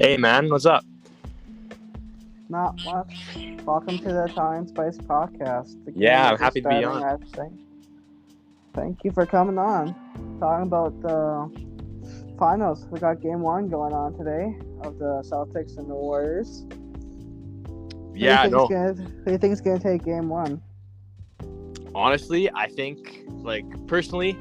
Hey man, what's up? Not much. Welcome to the Italian Spice Podcast. The game Yeah, I'm is just happy to be starting, on. I think. Thank you for coming on. Talking about the finals. We got game one going on today of the Celtics and the Warriors. Yeah, no. Who do you think is gonna take game one? Honestly, I think, personally,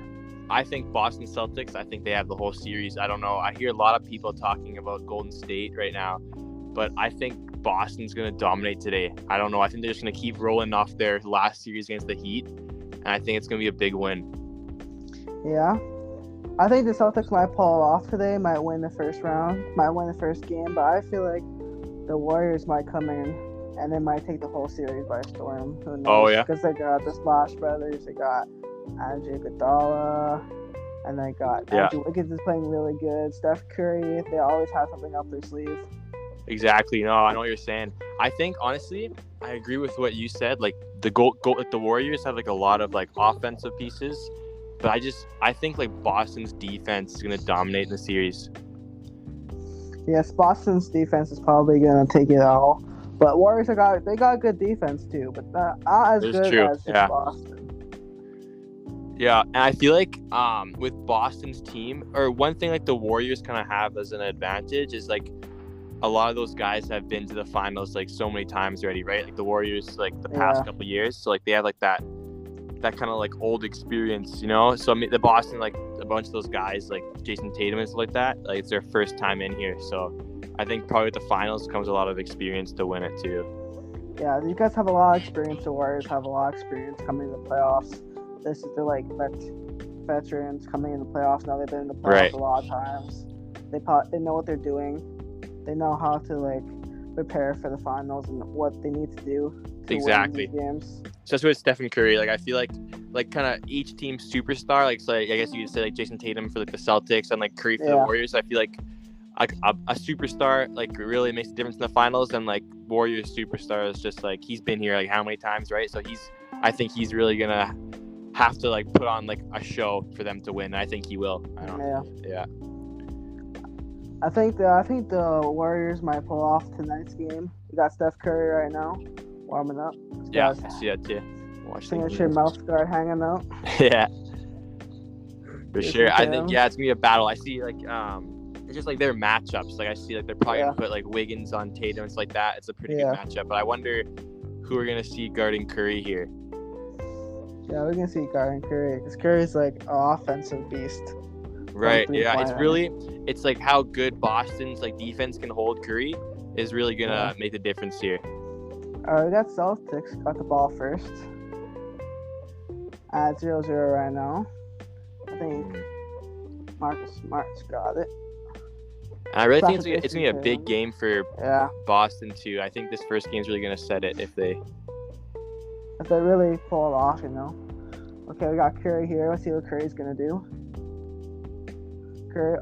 I think Boston Celtics, I think they have the whole series. I don't know. I hear a lot of people talking about Golden State right now, but I think Boston's going to dominate today. I don't know. I think they're just going to keep rolling off their last series against the Heat, and I think it's going to be a big win. Yeah. I think the Celtics might pull it off today, might win the first round, might win the first game, but I feel like the Warriors might come in and they might take the whole series by storm. Who knows? Oh, yeah? Because they got the Splash Brothers, they got Andrew Iguodala, and they got Andrew Wiggins is playing really good. Steph Curry, they always have something up their sleeve. Exactly. No, I know what you're saying. I think, honestly, I agree with what you said. Like, the the Warriors have, a lot of, offensive pieces, but I think, Boston's defense is going to dominate in the series. Yes, Boston's defense is probably going to take it all. But Warriors they got good defense too, but not as good as Boston. Yeah, and I feel like with Boston's team, or one thing the Warriors kind of have as an advantage is a lot of those guys have been to the finals so many times already, right? The Warriors the past couple years, so they have that kind of old experience, you know. So I mean, the Boston a bunch of those guys Jason Tatum and stuff like that, it's their first time in here, so I think probably with the finals comes a lot of experience to win it too. Yeah, you guys have a lot of experience. The Warriors have a lot of experience coming to the playoffs. They're veterans coming in the playoffs. Now they've been in the playoffs a lot of times. They know what they're doing. They know how to prepare for the finals and what they need to do to win these games. Especially with Stephen Curry, I feel like kind of each team's superstar. I guess you could say Jason Tatum for the Celtics and Curry for the Warriors. I feel like a superstar really makes a difference in the finals, and Warriors superstar is just he's been here how many times, right? So I think he's really gonna have to put on a show for them to win. I think he will. I don't know. Yeah. I think the Warriors might pull off tonight's game. You got Steph Curry right now warming up. Yeah, I see that too. Signature mouth guard hanging out. Yeah, for sure. I think it's gonna be a battle. I see it's just their matchups. I see they're probably gonna put Wiggins on Tatum and stuff like that. It's a pretty good matchup. But I wonder who we're gonna see guarding Curry here. Yeah, we're gonna see guarding Curry because Curry's an offensive beast. Right. Yeah. It's how good Boston's defense can hold Curry is really gonna make the difference here. We got Celtics got the ball first at 0-0 right now. I think Marcus Smart's got it. And I really think it's gonna be a big game for Boston too. I think this first game is really gonna set it if they really pull it off, you know. Okay, we got Curry here. Let's see what Curry's gonna do. Curry,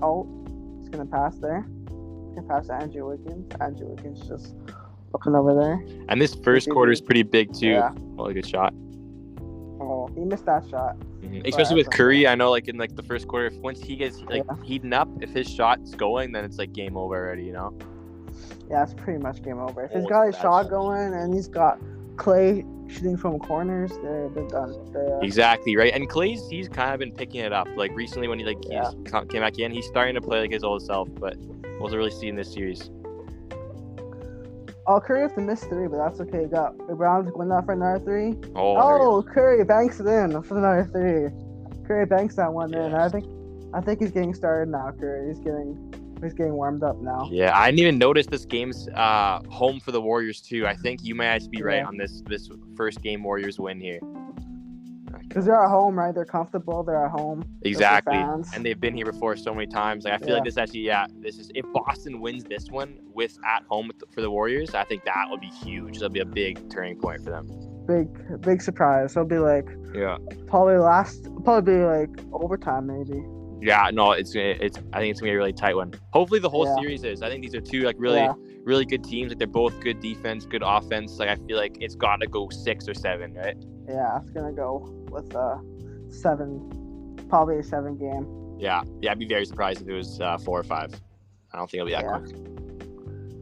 he's gonna pass there. He can pass to Andrew Wiggins. Andrew Wiggins just looking over there. And this first quarter is pretty big too. Yeah. Oh, a good shot. Oh, he missed that shot. Mm-hmm. Especially with Curry, I know in the first quarter, once he gets heating up, if his shot's going, then it's game over already, you know. Yeah, it's pretty much game over. If he's got his shot going and he's got Clay shooting from corners, they're done. Exactly, right. And he's kind of been picking it up. Recently when he came back in, he's starting to play his old self, but wasn't really seeing this series. Oh, Curry has to miss 3, but that's okay. Got Brown's going out for another 3. Oh, Curry banks it in for another 3. Curry banks that one in. I think he's getting started now. Curry, he's getting warmed up now. Yeah, I didn't even notice this game's home for the Warriors too. I think you might actually be right on this first game Warriors win here. Because they're at home, right? They're comfortable. They're at home. Exactly. And they've been here before so many times. I feel this actually, this is if Boston wins this one with at home for the Warriors, I think that would be huge. That'll be a big turning point for them. Big surprise. It'll be probably overtime maybe. Yeah, no, I think it's gonna be a really tight one. Hopefully the whole series is. I think these are two really good teams. They're both good defense, good offense. I feel it's gotta go 6 or 7, right? Yeah, it's gonna go with 7, probably a 7 game. Yeah, I'd be very surprised if it was 4 or 5. I don't think it'll be that quick.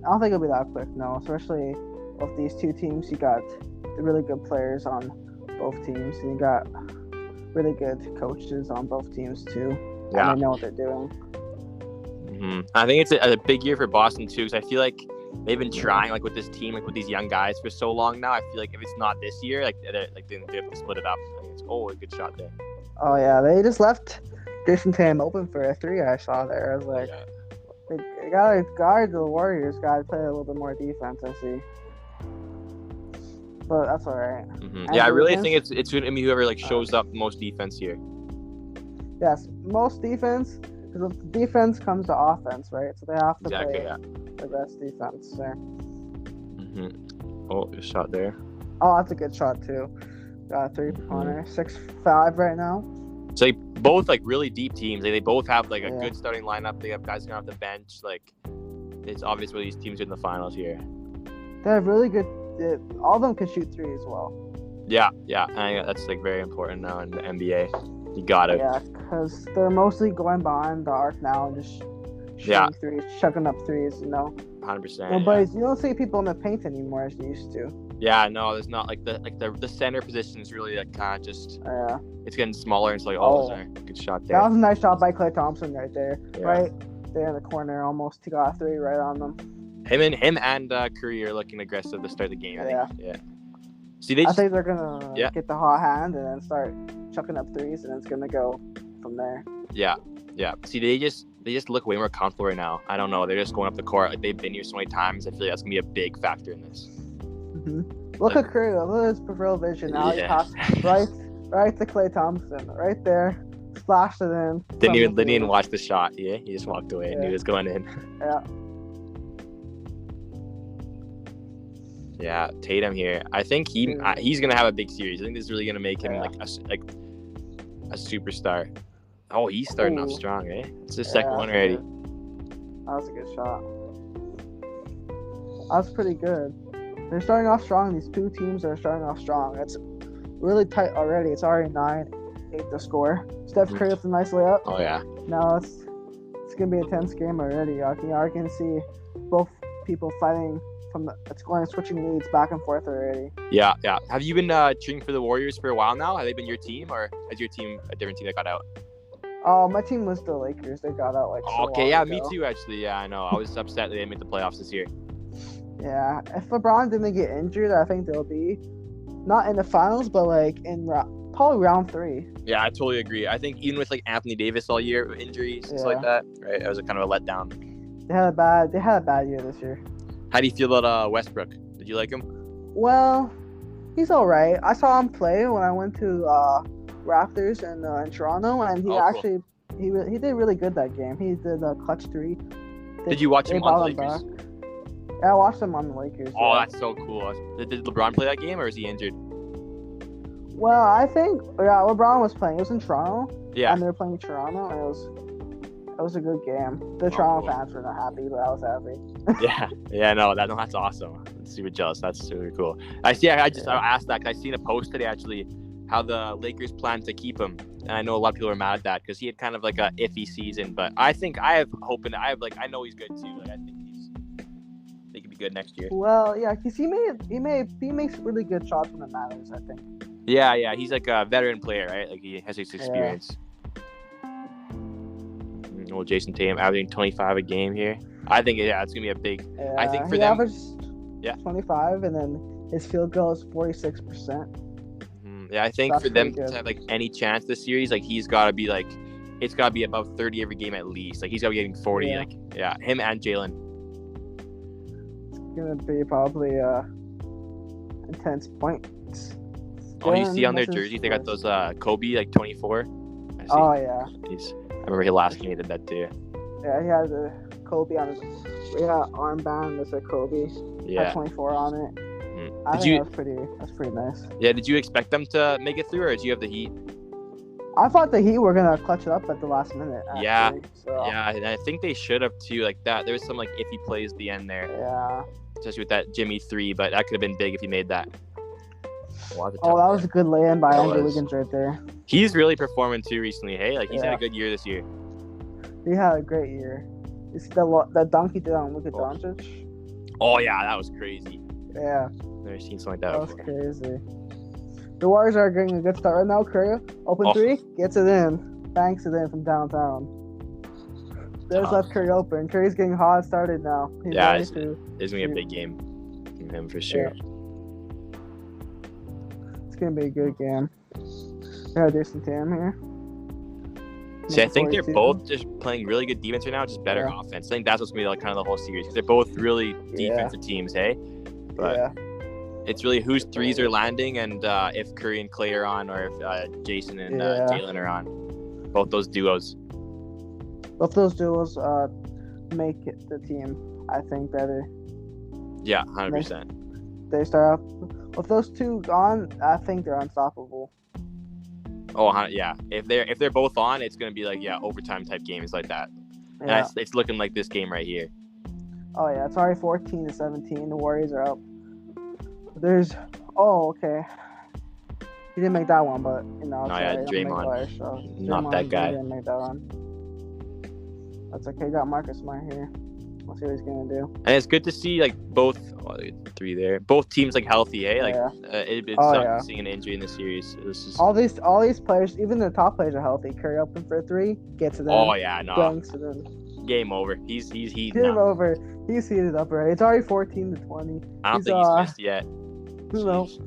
I don't think it'll be that quick, no. Especially with these two teams, you got really good players on both teams, and you got really good coaches on both teams too. Yeah. And they know what they're doing. I think it's a big year for Boston too, because I feel like they've been trying like with this team, like with these young guys for so long now. I feel like if it's not this year, like they have to split it up. I think it's a good shot there. Oh yeah, they just left Jason Tatum open for a three. I saw there. I was like, they gotta guard the Warriors. Gotta play a little bit more defense. I see, but that's all right. Yeah, I really think it's gonna be whoever like shows up most defense here. Yes, most defense. Because if defense comes to offense, right? So they have to play the best defense there. Oh, good shot there. Oh, that's a good shot too. Got a three-pointer. 6'5" right now. So they both like really deep teams. They both have like a good starting lineup. They have guys going off the bench. Like it's obvious where these teams are in the finals here. They have really good. All of them can shoot three as well. Yeah. I think that's like very important now in the NBA. You got it. Yeah, because they're mostly going behind the arc now and just shooting threes, chucking up threes, 100%. You don't see people in the paint anymore as you used to. Yeah, no, there's not like the center position is really like kind of just it's getting smaller. And it's like good shot there. That was a nice shot by Klay Thompson right there, right there in the corner. Almost he got a three right on them. Him and Curry are looking aggressive to start the game. I think. Yeah. See, I think they're gonna get the hot hand and then start chucking up threes, and it's gonna go from there. Yeah. See, they just look way more comfortable right now. I don't know. They're just going up the court like they've been here so many times. I feel like that's gonna be a big factor in this. Look at Curry. Look at his peripheral vision. Now he passed right to Klay Thompson, right there. Splashed it in. Didn't even watch the shot. Yeah, he just walked away and knew it was going in. Yeah. Yeah, Tatum here. I think he's gonna have a big series. I think this is really gonna make him like a superstar. Oh, he's starting off strong, eh? It's his second one already. That was a good shot. That was pretty good. They're starting off strong. These two teams are starting off strong. It's really tight already. It's already 9-8 to score. Steph Curry with a nice layup. Oh yeah. Now it's gonna be a tense game already. I can see both people fighting. It's going switching leads back and forth already. Yeah. Have you been cheering for the Warriors for a while now? Have they been your team, or is your team a different team that got out? My team was the Lakers. They got out me too. Actually, yeah, I know. I was upset they didn't make the playoffs this year. Yeah, if LeBron didn't get injured, I think they'll be not in the finals, but like in probably round 3. Yeah, I totally agree. I think even with like Anthony Davis all year with injuries, stuff like that, right? It was a kind of a letdown. They had a bad year this year. How do you feel about Westbrook? Did you like him? Well, he's all right. I saw him play when I went to Raptors in Toronto, and he did really good that game. He did a clutch 3. Did you watch him on the Lakers? Yeah, I watched him on the Lakers. Oh, that's so cool. Did LeBron play that game, or is he injured? Well, I think LeBron was playing. It was in Toronto. Yeah. And they were playing Toronto, and it was a good game. The Toronto fans were not happy, but I was happy. No, that's awesome. I'm super jealous. That's super cool. I asked that because I seen a post today actually how the Lakers plan to keep him, and I know a lot of people are mad at that because he had kind of like a iffy season. But I think I have hope, and I know he's good too. Like I think he could be good next year. Well, yeah, because he makes really good shots when it matters. I think. Yeah, he's like a veteran player, right? Like he has his experience. Well, Jason Tatum averaging 25 a game here. I think it's gonna be a big. Yeah, I think for he them, averaged 25, and then his field goal is 46%. Yeah, I think for them to have like any chance this series, like he's got to be like, it's got to be above 30 every game at least. Like he's got to be getting 40. Him and Jalen. It's gonna be probably intense points. Oh, you see on their jerseys they got those Kobe like 24. Oh yeah. I remember he last game he did that too. Yeah, he has a Kobe on his armband. There's a Kobe. Yeah. Had 24 on it. I think that's pretty nice. Yeah, did you expect them to make it through, or did you have the Heat? I thought the Heat were gonna clutch it up at the last minute. Actually, yeah, and I think they should have too. Like that, there was some like iffy plays at the end there. Yeah. Especially with that Jimmy 3, but that could have been big if he made that. That was a good lay-in by Andrew Wiggins right there. He's really performing too recently. Hey, like he's had a good year this year. He had a great year. You see the dunk he did on Luka Doncic? Oh yeah, that was crazy. Yeah, Never seen something like that that was before. crazy. The Warriors are getting a good start right now. Curry, open three, gets it in, banks it in from downtown. There's left Curry open. Curry's getting hot started now. He's it's gonna be a big game from him for sure. Yeah. It's gonna be a good game. Got a decent team here. See, I think they're both just playing really good defense right now, just better offense. I think that's what's gonna be like kind of the whole series because they're both really defensive teams, hey. But it's really whose threes are landing and if Curry and Clay are on, or if Jason and Jalen are on. Both those duos. Both those duos make the team, I think, better. Yeah, 100%. They start off with those two on. I think they're unstoppable. Oh yeah, if they're both on, it's gonna be like overtime type games like that. Yeah. And it's looking like this game right here. Oh yeah, it's already 14-17. The Warriors are up. Okay. He didn't make that one, but Draymond. Not that guy. He didn't make that one. That's okay. Got Marcus Smart here. We'll see what he's gonna do. And it's good to see like both three there. Both teams like healthy, eh? Like it sucks seeing an injury in the series. All these players, even the top players, are healthy. Curry open for a three, gets it in. Oh yeah, no. Dunks it in. Game over. He's heated. Game over. He's heated up already. It's already 14-20. I don't think he's missed yet. Who knows?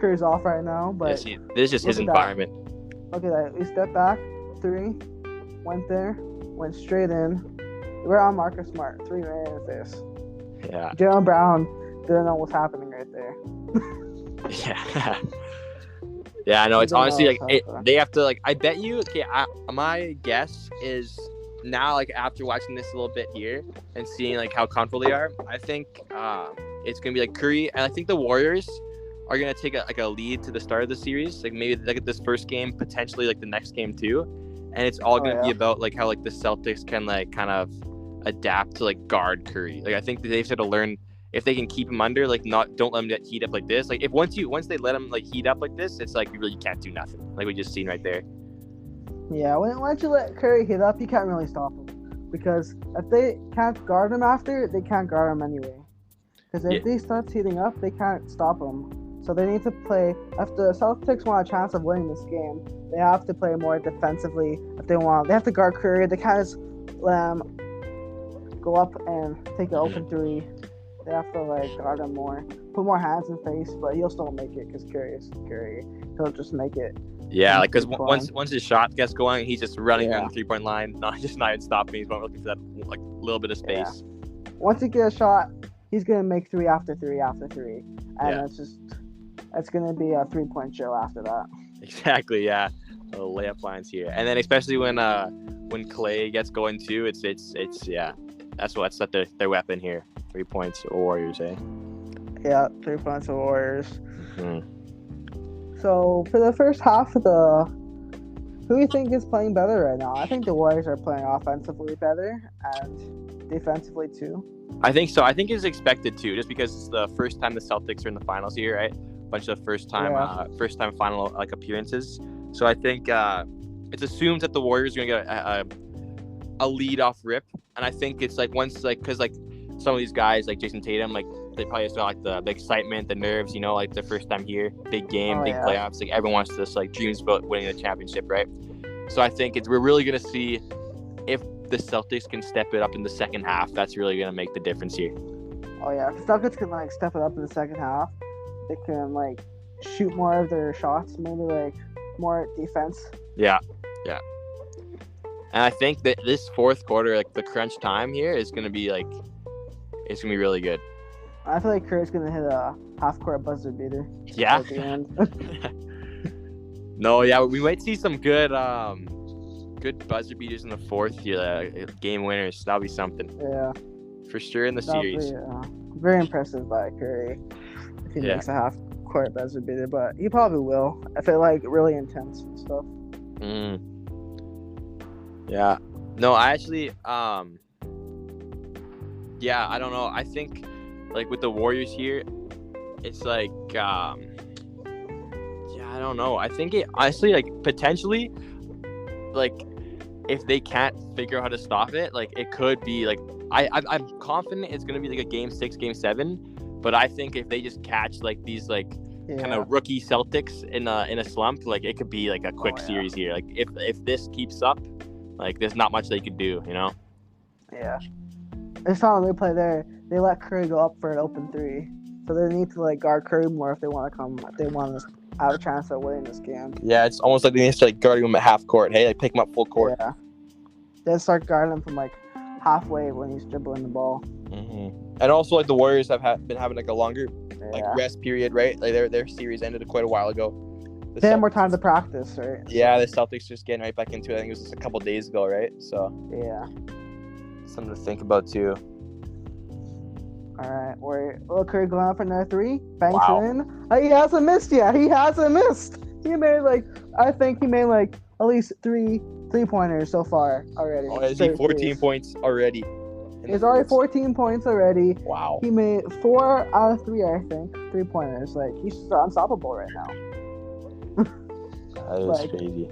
Curry's off right now, but this is just his environment. Look at that. He stepped back, three, went there, went straight in. We're on Marcus Smart. 3 minutes this. Yeah. Jaylen Brown didn't know what's happening right there. Yeah. Yeah, I know. It's honestly like they have to like. I bet you. Okay, my guess is now like after watching this a little bit here and seeing like how comfortable they are, I think it's gonna be like Curry, and I think the Warriors are gonna take a lead to the start of the series. Like maybe like at this first game, potentially like the next game too, and it's all gonna be about like how like the Celtics can like kind of adapt to like guard Curry. Like I think that they've had to learn if they can keep him under, like don't let him get heat up like this. Like if once they let him like heat up like this, it's like you really can't do nothing. Like we just seen right there. Yeah, once you let Curry heat up, you can't really stop him because if they can't guard him after, they can't guard him anyway. Because if they start heating up, they can't stop him. So they need to play. If the Celtics want a chance of winning this game, they have to play more defensively. If they have to guard Curry. They can't just let him go up and take an open three. They have to like guard him more, put more hands in face, but he'll still make it because Curry is Curry. He'll just make it. Yeah, like because once his shot gets going, he's just running on the 3-point line, not even stopping. He's looking for that like little bit of space. Yeah. Once he gets a shot, he's gonna make 3 after 3 after 3, and it's gonna be a 3-point show after that. Exactly. Yeah, the layup lines here, and then especially when Clay gets going too, it's that's their weapon here. 3 points or Warriors, eh? Yeah, 3 points or Warriors. Mm-hmm. So for the first half of who do you think is playing better right now? I think the Warriors are playing offensively better and defensively too. I think so. I think it's expected too, just because it's the first time the Celtics are in the finals here, right? Bunch of first time final like appearances. So I think it's assumed that the Warriors are gonna get a lead off rip, and I think it's like once like because like some of these guys like Jason Tatum, like they probably just got like the excitement, the nerves, you know, like the first time here, big game, big playoffs. Like everyone wants to just like dreams about winning the championship, right? So I think we're really gonna see if the Celtics can step it up in the second half. That's really gonna make the difference here. Oh yeah, if the Celtics can like step it up in the second half, they can like shoot more of their shots, maybe like more defense. Yeah. And I think that this fourth quarter, like the crunch time here, is gonna be like it's gonna be really good. I feel like Curry's gonna hit a half-court buzzer beater. Yeah. At the end. No, yeah, we might see some good buzzer beaters in the fourth here, game winners. That'll be something. Yeah. For sure in the series. Very impressive by Curry if he makes a half-court buzzer beater, but he probably will if it like really intense and stuff. Yeah. No, I actually yeah, I don't know. I think like with the Warriors here, it's like I don't know. I think it honestly like potentially like if they can't figure out how to stop it, like it could be like I'm confident it's gonna be like a game 6, game 7. But I think if they just catch like these like kind of rookie Celtics in a slump, like it could be like a quick series here. Like if this keeps up, like there's not much they could do, you know? Yeah. I saw them play there. They let Curry go up for an open 3, so they need to like guard Curry more if they want to come. If they want to have a chance of winning this game. Yeah, it's almost like they need to like guard him at half court. Hey, like pick him up full court. Yeah. Then start guarding him from like halfway when he's dribbling the ball. And also, like the Warriors have been having like a longer like rest period, right? Like their series ended quite a while ago. They had more time to practice, right? Yeah, the Celtics just getting right back into it. I think it was just a couple days ago, right? So yeah, something to think about too. All right, Curry going up for another 3, banks it in. He hasn't missed yet. He hasn't missed. I think he made like at least 3 3-pointers so far already. Oh, is he 14 points already? He's already 14 points already. Wow. He made 4 out of 3, I think, 3-pointers. Like, he's unstoppable right now. That is crazy.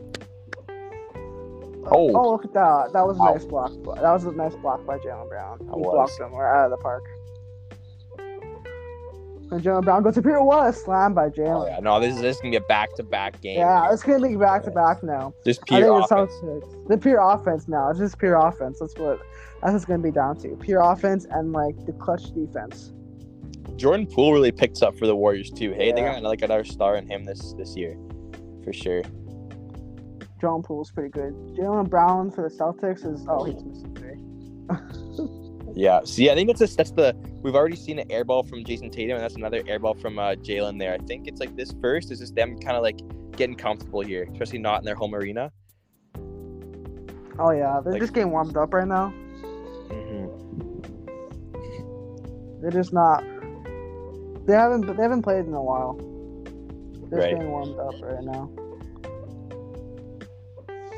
Oh, look at that. That was a nice block. That was a nice block by Jaylen Brown. He blocked him. We're out of the park. And Jaylen Brown goes to Pierre. What a slam by Jaylen. Oh, yeah. No, this is going to be a back-to-back game. Yeah, it's going to be back-to-back now. Just pure offense. The pure offense now. It's just pure offense. That's what it's going to be down to. Pure offense and, like, the clutch defense. Jordan Poole really picks up for the Warriors, too. Hey, they got like another star in him this year. For sure. Jordan Poole's pretty good. Jaylen Brown for the Celtics he's missing 3. Yeah. See, I think we've already seen an air ball from Jason Tatum, and that's another air ball from Jaylen there. I think it's like this first is just them kind of like getting comfortable here, especially not in their home arena. Oh yeah, they're just getting warmed up right now. They're just not. They haven't played in a while. They're just getting warmed up right now.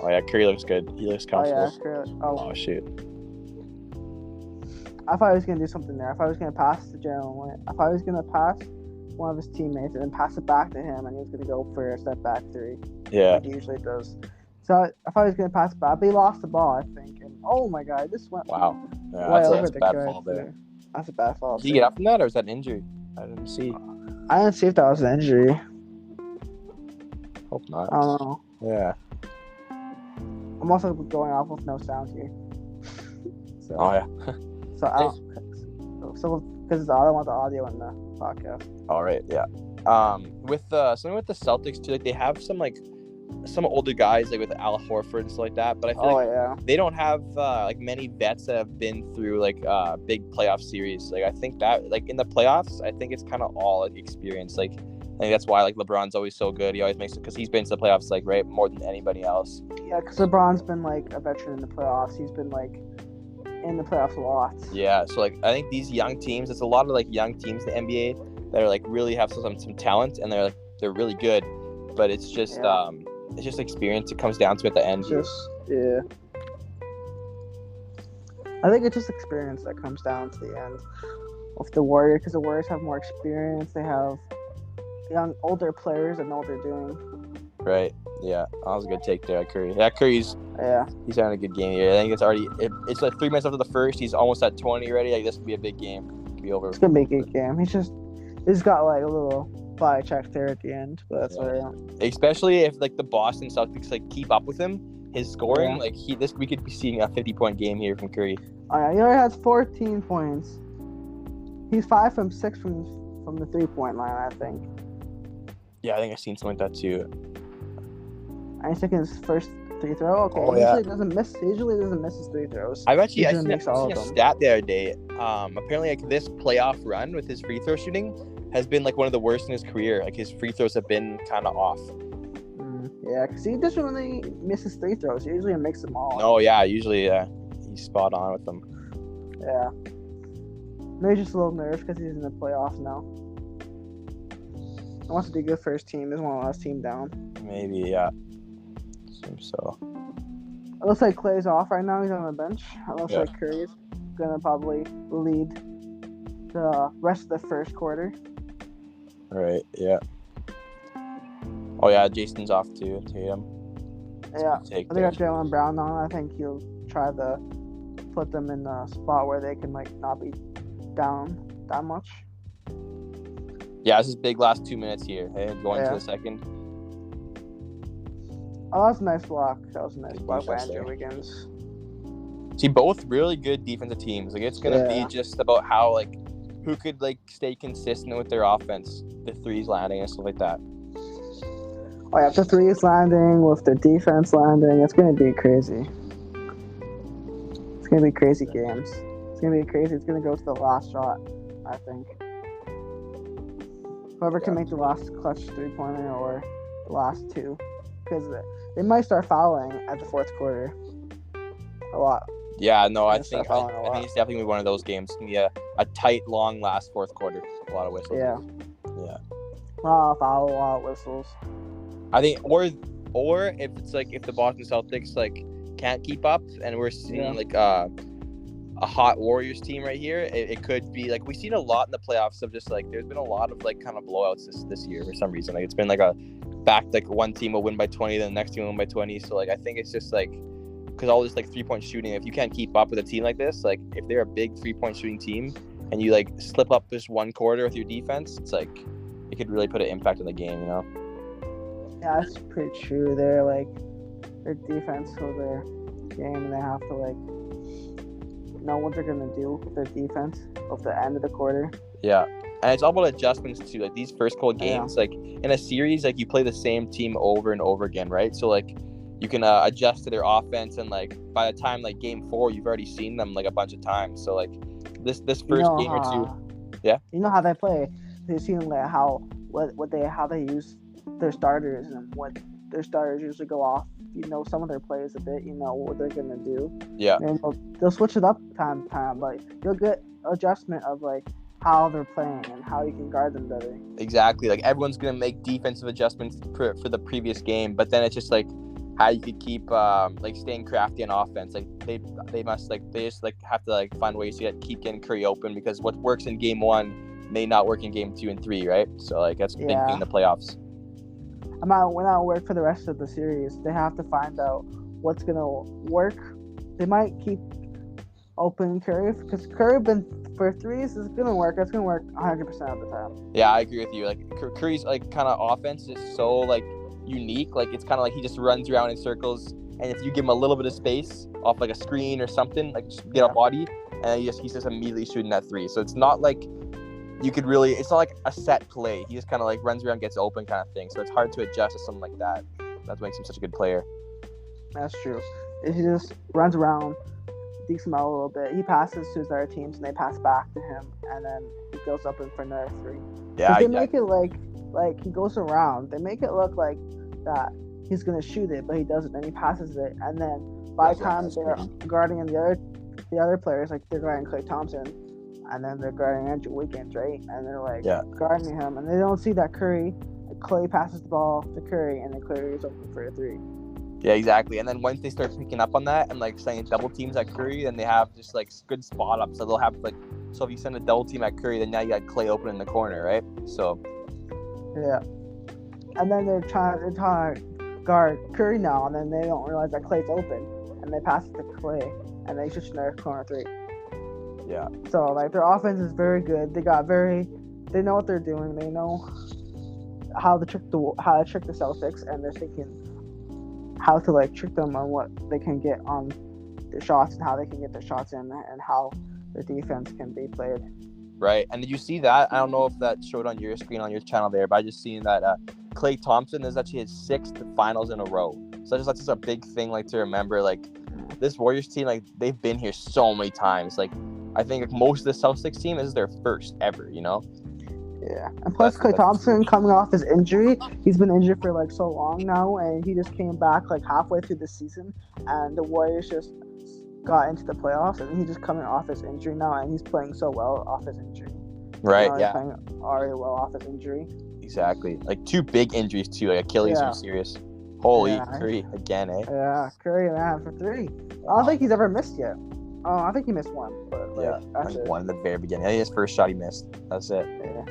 Oh yeah, Curry looks good. He looks comfortable. Oh yeah, Curry. Oh shoot. I thought he was gonna do something there. I thought he was gonna pass to Jalen. I thought he was gonna pass one of his teammates and then pass it back to him, and he was gonna go for a step back 3. Yeah. Like he usually does. So I thought he was gonna pass it back, but he lost the ball, I think. And oh my god, this went wow. Yeah, that's a bad fall there. That's a bad fall. Did he get up from that, or was that an injury? I didn't see. I didn't see if that was an injury. Hope not. I don't know. Yeah. I'm also going off with no sound here. So, oh yeah. Because I don't want the audio in the podcast. All right. Yeah. With something with the Celtics too, like they have some older guys like with Al Horford and stuff like that, but I feel they don't have like many vets that have been through like big playoff series. Like I think that like in the playoffs, I think it's kind of all like experience. Like I think that's why like LeBron's always so good. He always makes it because he's been to the playoffs like right more than anybody else. Yeah, because LeBron's been like a veteran in the playoffs. He's been like in the playoffs a lot. Yeah, so like I think these young teams, it's a lot of like young teams in the NBA that are like really have some talent and they're really good, but it's just experience. It comes down to at the end. Yeah. I think it's just experience that comes down to the end of the Warriors, because the Warriors have more experience. They have young, older players that know what they're doing. Right. Yeah. That was a good take there, Curry. Yeah, Curry's he's having a good game here. I think it's like 3 minutes after the first. He's almost at 20 already. Like this could be a big game. It could be over. It's gonna be a good game. He's got like a little body check there at the end, but that's all right. Especially if like the Boston Celtics like keep up with him, his scoring, we could be seeing a 50-point game here from Curry. Oh yeah, he already has 14 points. He's 5 from 6 from the 3-point line, I think. Yeah, I think I've seen something like that too. I think his first free throw. Okay, Usually doesn't miss his free throws. I seen a stat the other day. Apparently, like this playoff run with his free throw shooting has been like one of the worst in his career. Like his free throws have been kind of off. Yeah, because he doesn't really miss his free throws. He usually makes them all. Oh yeah, usually he's spot on with them. Yeah. Maybe just a little nervous because he's in the playoffs now. He wants to do good for his team. He doesn't want to let his team down. Maybe, yeah. Seems so. It looks like Clay's off right now. He's on the bench. It looks like Curry's going to probably lead the rest of the first quarter. Right, yeah. Oh, yeah, Jason's off too. Tatum. Yeah, I think I got Jaylen Brown on. I think he'll try the put them in a spot where they can like not be down that much. Yeah, this is big last 2 minutes here. Hey, going to the second. Oh, that was a nice block. That was a nice block by Andrew Wiggins. See, both really good defensive teams. Like, it's gonna be just about how like who could like stay consistent with their offense, the threes landing and stuff like that. Oh yeah, if the threes landing with the defense landing, it's gonna be crazy. It's gonna be crazy games. It's gonna be crazy. It's gonna go to the last shot, I think. Whoever can make the last clutch 3-pointer or the last two, because they might start fouling at the fourth quarter a lot. Yeah, no, I think it's definitely gonna be one of those games. It's gonna be a tight, long last fourth quarter. A lot of whistles. Yeah. A lot of foul, a lot of whistles. I think, or if it's like if the Boston Celtics like can't keep up, and we're seeing like a hot Warriors team right here, it could be like we've seen a lot in the playoffs of just like there's been a lot of like kind of blowouts this year for some reason. Like it's been like a back like one team will win by 20, then the next team will win by 20. So like I think it's just like because all this like 3-point shooting, if you can't keep up with a team like this, like if they're a big 3-point shooting team and you like slip up just one quarter with your defense, it's like it could really put an impact on the game, you know? Yeah, that's pretty true. They're like their defense for their game, and they have to like know what they're gonna do with their defense at the end of the quarter. Yeah, and it's all about adjustments too. Like these first couple games, like in a series, like you play the same team over and over again, right? So like you can adjust to their offense, and like by the time like game 4, you've already seen them like a bunch of times. So like this first game or two, you know how they play. They've seen like how they use their starters and what their starters usually go off. You know some of their plays a bit. You know what they're gonna do. Yeah. And they'll switch it up time to time. Like you'll get adjustment of like how they're playing and how you can guard them better. Exactly. Like everyone's gonna make defensive adjustments for the previous game, but then it's just like how you could keep like staying crafty on offense. Like they just have to like find ways to keep getting Curry open, because what works in game 1 may not work in game 2 and 3, right? So like that's a big thing in the playoffs. When I work for the rest of the series, they have to find out what's gonna work. They might keep open Curry because Curry for threes is gonna work. It's gonna work 100% of the time. Yeah, I agree with you. Like Curry's like kind of offense is so like unique. Like it's kind of like he just runs around in circles, and if you give him a little bit of space off like a screen or something, like just get a body, and he's just immediately shooting that three. So it's not like it's not like a set play. He just kind of like runs around, gets open kind of thing. So it's hard to adjust to something like that. That's what makes him such a good player. That's true. If he just runs around, dekes him out a little bit, he passes to his other teams and they pass back to him, and then he goes up in for another three. Yeah, they make it like he goes around. They make it look like that he's gonna shoot it, but he doesn't. Then he passes it, and then by the time they're guarding the other players, like they're guarding Klay Thompson, and then they're guarding Andrew Wiggins, right? And they're like guarding him, and they don't see that Klay passes the ball to Curry, and then Curry is open for a three. Yeah, exactly. And then once they start picking up on that and like sending double teams at Curry, then they have just like good spot up. So they'll have like, so if you send a double team at Curry, then now you got Klay open in the corner, right? So yeah. And then they're trying to guard Curry now, and then they don't realize that Klay's open, and they pass it to Klay, and they shoot their corner three. Yeah. So like their offense is very good. They know what they're doing. They know how to trick the Celtics, and they're thinking how to like trick them on what they can get on their shots and how they can get their shots in, and how their defense can be played. Right. And did you see that? I don't know if that showed on your screen on your channel there, but I just seen that Klay Thompson is actually his 6th finals in a row. So that's just a big thing like to remember. Like this Warriors team, like they've been here so many times. Like I think like, most of the Celtics team, this is their first ever, you know? Yeah. And plus Klay Thompson coming off his injury, he's been injured for like so long now, and he just came back like halfway through the season, and the Warriors just got into the playoffs, and he's just coming off his injury now, and he's playing so well off his injury. Right, He's playing already well off his injury. Exactly. Like 2 big injuries too, like Achilles was serious. Holy Curry again, eh? Yeah, Curry, man, for 3. I don't think he's ever missed yet. I think he missed one, but one in the very beginning. I think his first shot he missed. That's it. Yeah.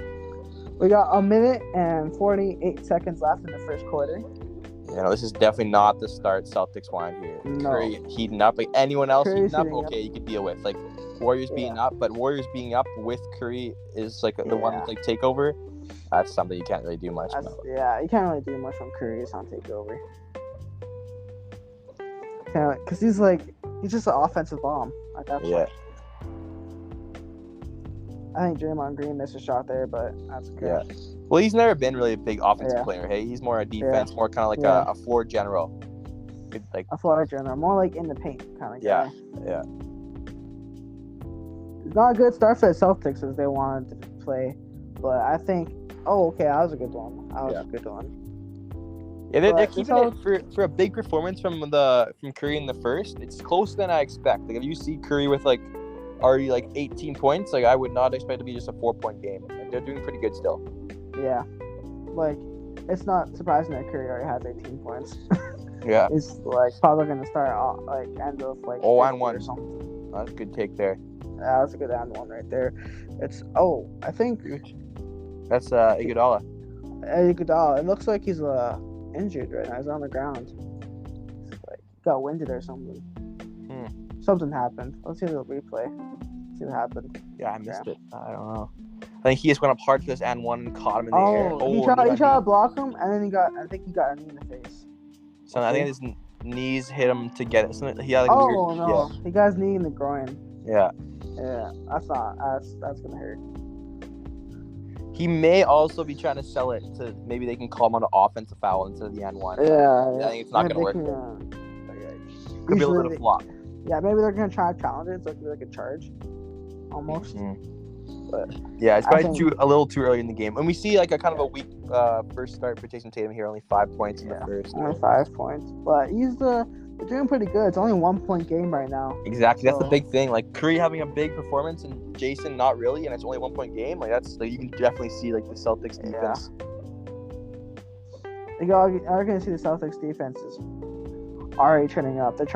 We got 1 minute and 48 seconds left in the first quarter. This is definitely not the start Celtics wanted here. No. Curry heating up. Like anyone else Curry's heating up, heating okay, you could deal with. Like Warriors being up, but Warriors being up with Curry is like the one that's like takeover. That's something you can't really do much about. Yeah, you can't really do much when Curry is on takeover. Because he's just an offensive bomb at that point. Yeah. I think Draymond Green missed a shot there, but that's okay. Yeah. Well, he's never been really a big offensive player. Hey, he's more a defense, more kind of like a floor general. Like a floor general, more like in the paint kind of guy. Yeah. It's not a good start for the Celtics as they wanted to play, but I think. Oh, okay, that was a good one. Yeah, they're keeping it for a big performance from Curry in the first. It's closer than I expect. Like if you see Curry with already 18 points, I would not expect it to be just a 4-point game. Like they're doing pretty good still. Yeah, it's not surprising that Curry already has 18 points. Yeah, he's probably gonna start end of and one or something. That's a good take there. Yeah, that's a good and one right there. It's I think that's Iguodala. Iguodala. It looks like he's injured right now. He's on the ground. Got winded or something. Something happened. Let's see the replay. See what happened. Yeah, I missed it. I don't know. I think he just went up hard for this and one and caught him in the air. He tried to block him, and then I think he got a knee in the face. So I think his knees hit him to get it. So he had no. He got his knee in the groin. Yeah. Yeah, that's gonna hurt. He may also be trying to sell it to maybe they can call him on an offensive foul instead of the N1. Yeah. I think it's not gonna work. Could be a little bit of flop. Yeah, maybe they're gonna try to challenge it, so it could be like a charge, almost. But yeah, it's probably a little too early in the game, and we see a kind of a weak first start for Jason Tatum here. Only 5 points in the first. Only 5 points, but they're doing pretty good. It's only a 1-point game right now. Exactly, that's the big thing. Curry having a big performance and Jason not really, and it's only a 1-point game. That's you can definitely see the Celtics defense. You are gonna see the Celtics defense is already trending up. They're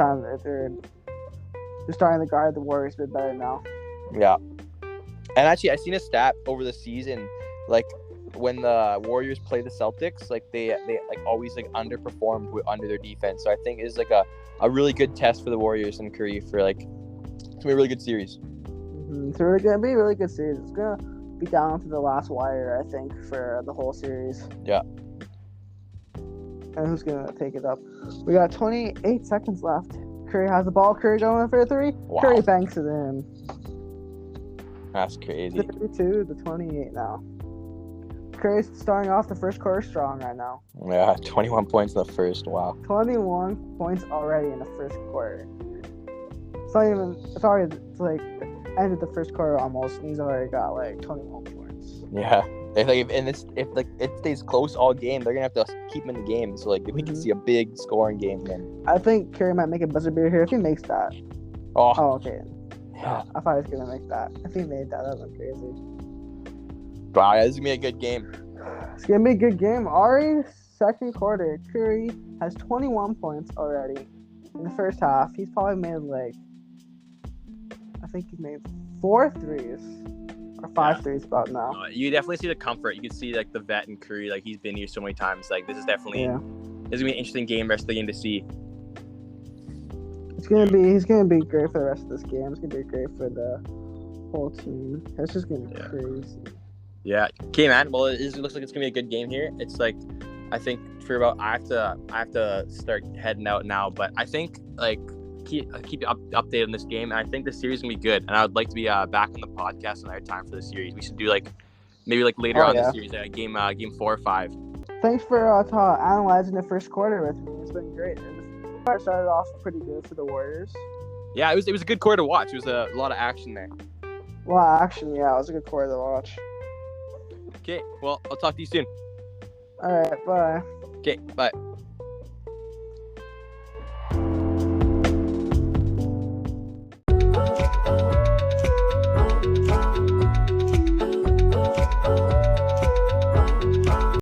starting to guard the Warriors a bit better now. Yeah. And actually, I seen a stat over the season, when the Warriors play the Celtics, they always underperformed under their defense. So I think it's a really good test for the Warriors and Curry for it's gonna be a really good series. It's gonna be a really good series. It's gonna be down to the last wire, I think, for the whole series. Yeah. And who's gonna take it up? We got 28 seconds left. Curry has the ball. Curry going for a 3. Wow. Curry banks it in. That's crazy. 32 to 28 now. Curry's starting off the first quarter strong right now. Yeah, 21 points in the first. Wow. 21 points already in the first quarter. It's already the end of the first quarter almost, and he's already got 21 points. Yeah. If it stays close all game, they're gonna have to keep him in the game. So if we can see a big scoring game, then I think Curry might make a buzzer beater here if he makes that. Oh, okay. Yeah. I thought he was gonna make that. If he made that, that would be crazy. Wow, this is gonna be a good game. It's gonna be a good game. Already second quarter, Curry has 21 points already in the first half. He's probably made I think he's made 4 threes. Or 5 threes about now. You definitely see the comfort. You can see the vet in Curry, he's been here so many times. This is definitely this is gonna be an interesting game, rest of the game to see. He's gonna be great for the rest of this game. It's gonna be great for the whole team. It's just gonna be crazy. Yeah. Okay, man. Well, it looks like it's gonna be a good game here. It's I think I have to start heading out now, but I think keep you updated on this game, and I think the series is gonna be good. And I would like to be back on the podcast another time for the series. We should do maybe later on in the series, game 4 or 5. Thanks for analyzing the first quarter with me. It's been great. And the started off pretty good for the Warriors. Yeah, it was a good quarter to watch. It was a lot of action there. A lot of action, yeah. It was a good quarter to watch. Okay, well, I'll talk to you soon. All right, bye. Okay, bye.